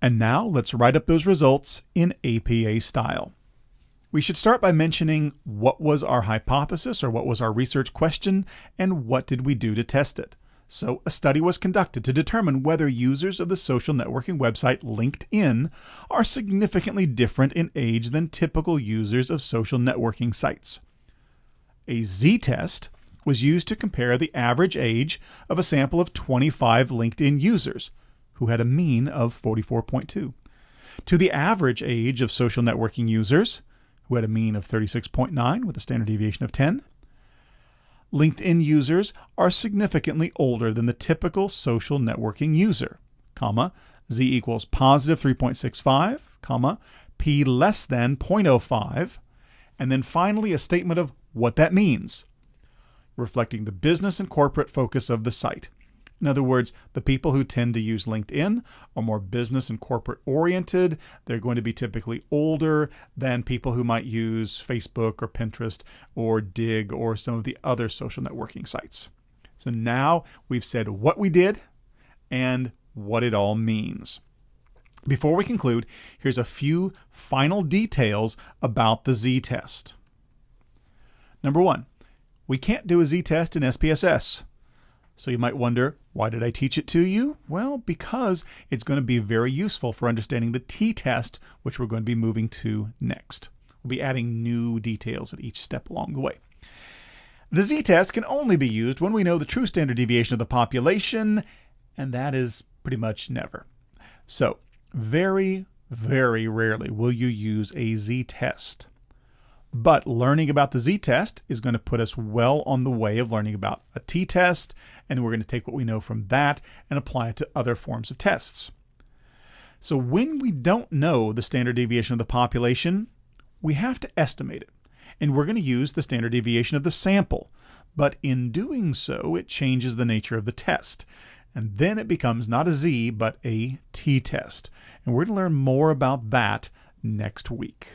And now let's write up those results in APA style. We should start by mentioning what was our hypothesis or what was our research question and what did we do to test it. So a study was conducted to determine whether users of the social networking website LinkedIn are significantly different in age than typical users of social networking sites. A Z-test was used to compare the average age of a sample of 25 LinkedIn users, who had a mean of 44.2, to the average age of social networking users, who had a mean of 36.9 with a standard deviation of 10. LinkedIn users are significantly older than the typical social networking user, comma, Z equals positive 3.65, comma, P less than 0.05, and then finally a statement of what that means, reflecting the business and corporate focus of the site. In other words, the people who tend to use LinkedIn are more business and corporate oriented. They're going to be typically older than people who might use Facebook or Pinterest or Dig or some of the other social networking sites. So now we've said what we did and what it all means. Before we conclude, here's a few final details about the Z-test. Number one, we can't do a Z-test in SPSS. So you might wonder, why did I teach it to you? Well, because it's going to be very useful for understanding the t-test, which we're going to be moving to next. We'll be adding new details at each step along the way. The z-test can only be used when we know the true standard deviation of the population, and that is pretty much never. So very, very rarely will you use a z-test. But learning about the z-test is going to put us well on the way of learning about a t-test, and we're going to take what we know from that and apply it to other forms of tests. So when we don't know the standard deviation of the population, we have to estimate it, and we're going to use the standard deviation of the sample. But in doing so, it changes the nature of the test, and then it becomes not a z, but a t-test. And we're going to learn more about that next week.